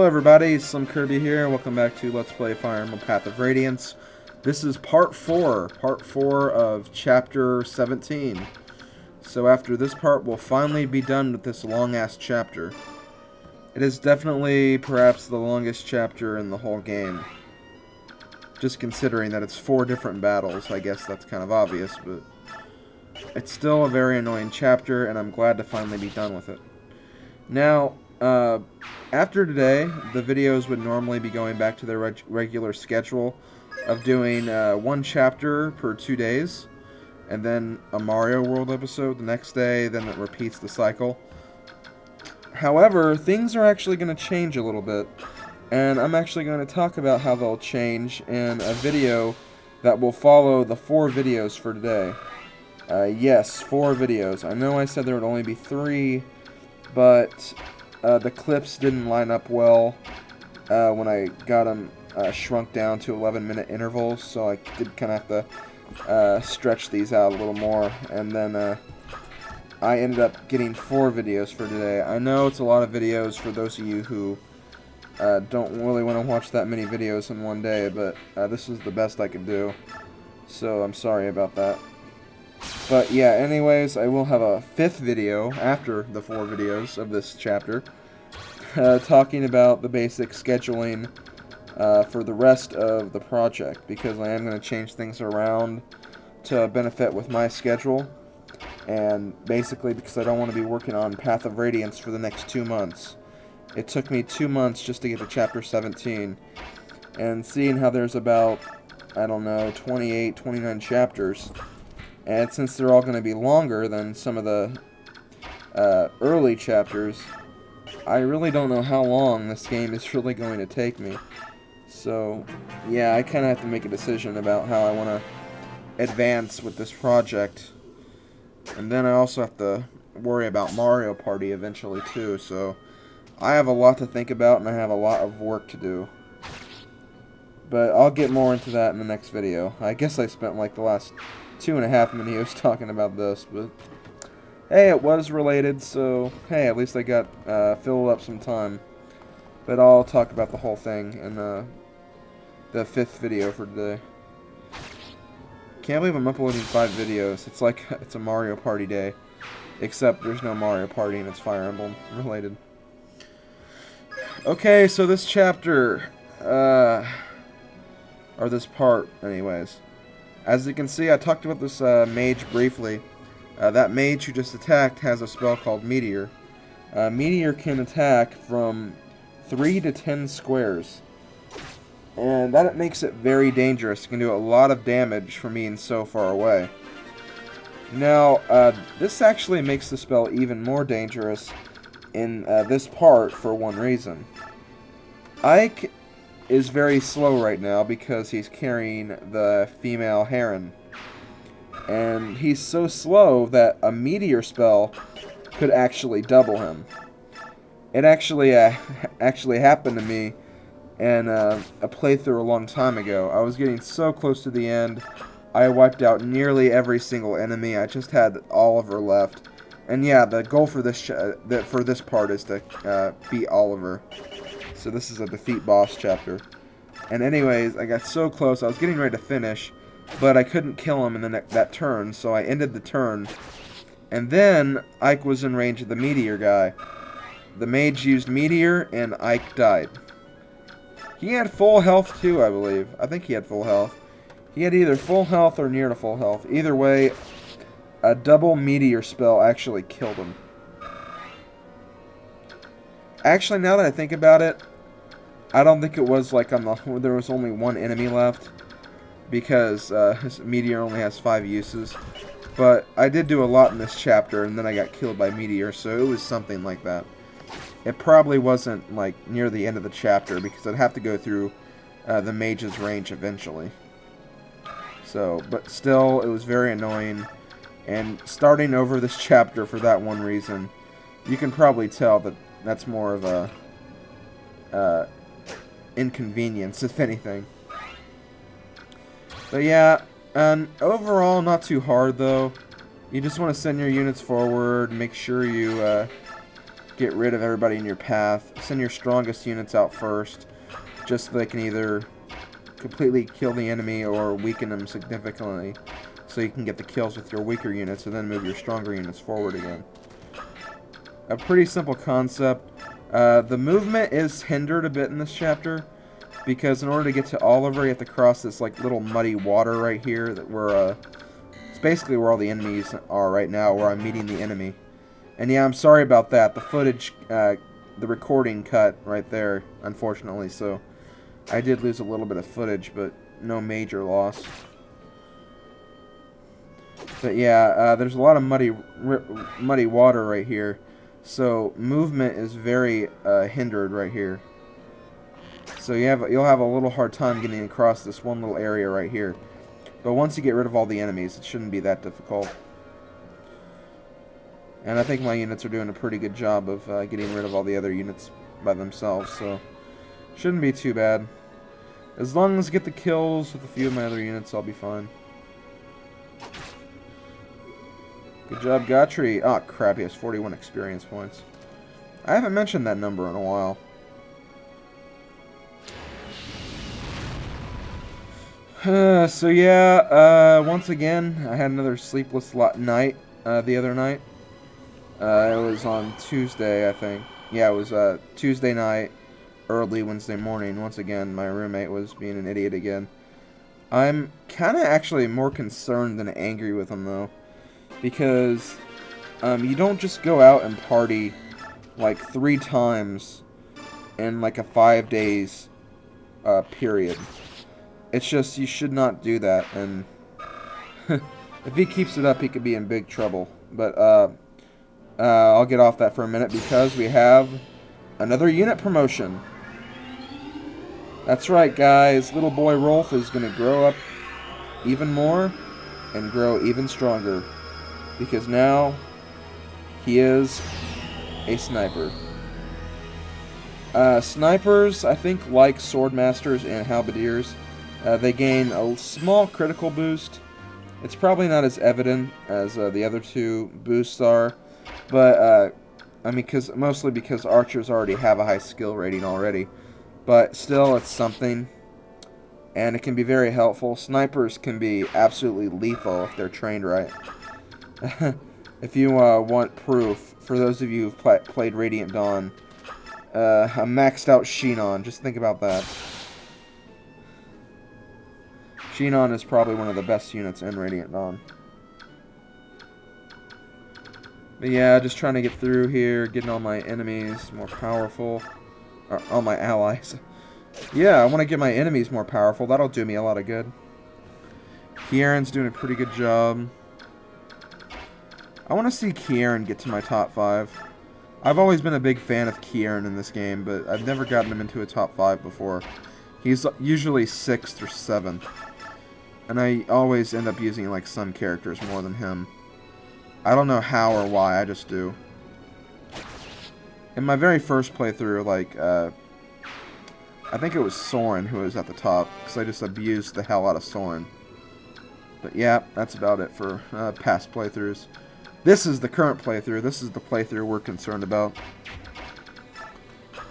everybody, SlimKirby here. Welcome back to Let's Play Fire Emblem Path of Radiance. This is part 4 of chapter 17. So after this part, we'll finally be done with this long-ass chapter. It is definitely, perhaps, the longest chapter in the whole game. Just considering that it's 4 different battles, I guess that's kind of obvious, but it's still a very annoying chapter, and I'm glad to finally be done with it. Now, after today, the videos would normally be going back to their regular schedule of doing 1 chapter per 2 days, and then a Mario World episode the next day, then it repeats the cycle. However, things are actually going to change a little bit, and I'm actually going to talk about how they'll change in a video that will follow the 4 videos for today. Yes, 4 videos. I know I said there would only be 3, but the clips didn't line up well when I got them shrunk down to 11-minute intervals, so I did kind of have to stretch these out a little more, and then I ended up getting 4 videos for today. I know it's a lot of videos for those of you who don't really want to watch that many videos in one day, but this is the best I could do, so I'm sorry about that. But yeah, anyways, I will have a 5th video after the 4 videos of this chapter, talking about the basic scheduling for the rest of the project, because I am going to change things around to benefit with my schedule, and basically because I don't want to be working on Path of Radiance for the next 2 months. It took me 2 months just to get to chapter 17, and seeing how there's about, I don't know, 28, 29 chapters, and since they're all going to be longer than some of the early chapters, I really don't know how long this game is really going to take me. So, yeah, I kind of have to make a decision about how I want to advance with this project. And then I also have to worry about Mario Party eventually, too. So, I have a lot to think about, and I have a lot of work to do. But I'll get more into that in the next video. I guess I spent like the last 2.5 videos talking about this, but hey, it was related, so hey, at least I got filled up some time. But I'll talk about the whole thing in the 5th video for today. Can't believe I'm uploading 5 videos. It's like it's a Mario Party day, except there's no Mario Party and it's Fire Emblem related. Okay, so this chapter, or this part, anyways. As you can see, I talked about this mage briefly. That mage who just attacked has a spell called Meteor. Meteor can attack from 3 to 10 squares. And that makes it very dangerous. It can do a lot of damage from being so far away. Now, this actually makes the spell even more dangerous in this part for one reason. Ike is very slow right now because he's carrying the female heron. And he's so slow that a meteor spell could actually double him. It actually happened to me in a playthrough a long time ago. I was getting so close to the end. I wiped out nearly every single enemy. I just had Oliver left. And yeah, the goal for this part is to beat Oliver. So this is a defeat boss chapter. And anyways, I got so close, I was getting ready to finish, but I couldn't kill him in that turn, so I ended the turn. And then Ike was in range of the Meteor guy. The mage used Meteor, and Ike died. He had full health too, I believe. I think he had full health. He had either full health or near to full health. Either way, a double Meteor spell actually killed him. Actually, now that I think about it, I don't think it was like there was only 1 enemy left, because his Meteor only has 5 uses. But I did do a lot in this chapter, and then I got killed by Meteor, so it was something like that. It probably wasn't like near the end of the chapter, because I'd have to go through the mage's range eventually. So, but still, it was very annoying, and starting over this chapter for that one reason, you can probably tell that that's more of a inconvenience, if anything. But yeah, and overall not too hard though. You just want to send your units forward, make sure you get rid of everybody in your path. Send your strongest units out first, just so they can either completely kill the enemy or weaken them significantly, so you can get the kills with your weaker units and then move your stronger units forward again. A pretty simple concept. The movement is hindered a bit in this chapter, because in order to get to Oliver, you have to cross this like little muddy water right here, that where it's basically where all the enemies are right now, where I'm meeting the enemy. And yeah, I'm sorry about that. The footage, the recording cut right there, unfortunately, so I did lose a little bit of footage, but no major loss. But yeah, there's a lot of muddy water right here, so movement is very hindered right here. So you'll have a little hard time getting across this one little area right here. But once you get rid of all the enemies, it shouldn't be that difficult. And I think my units are doing a pretty good job of getting rid of all the other units by themselves, so shouldn't be too bad. As long as I get the kills with a few of my other units, I'll be fine. Good job, Gotri. Oh, crap, he has 41 experience points. I haven't mentioned that number in a while. So yeah, once again, I had another sleepless night the other night. It was on Tuesday, I think. Yeah, it was Tuesday night, early Wednesday morning. Once again, my roommate was being an idiot again. I'm kind of actually more concerned than angry with him, though. Because you don't just go out and party like 3 times in like a 5 days period. It's just, you should not do that, and if he keeps it up, he could be in big trouble. But I'll get off that for a minute, because we have another unit promotion. That's right, guys. Little boy Rolf is going to grow up even more and grow even stronger, because now he is a sniper. Snipers, I think, like swordmasters and halberdiers, they gain a small critical boost. It's probably not as evident as the other 2 boosts are, but I mean, mostly because archers already have a high skill rating already. But still, it's something, and it can be very helpful. Snipers can be absolutely lethal if they're trained right. If you want proof, for those of you who've played Radiant Dawn, a maxed out Shinon, just think about that. Shinon is probably one of the best units in Radiant Dawn. But yeah, just trying to get through here, getting all my enemies more powerful. Or all my allies. Yeah, I want to get my enemies more powerful. That'll do me a lot of good. Kieran's doing a pretty good job. I want to see Kieran get to my top 5. I've always been a big fan of Kieran in this game, but I've never gotten him into a top 5 before. He's usually 6th or 7th. And I always end up using like some characters more than him. I don't know how or why, I just do. In my very first playthrough, like, I think it was Soren who was at the top, because I just abused the hell out of Soren. But yeah, that's about it for past playthroughs. This is the current playthrough. This is the playthrough we're concerned about.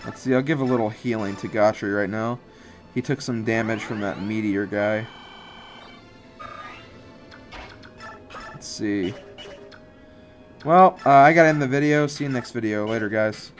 Let's see, I'll give a little healing to Gotri right now. He took some damage from that Meteor guy. Let's see. Well, I gotta end the video. See you next video. Later, guys.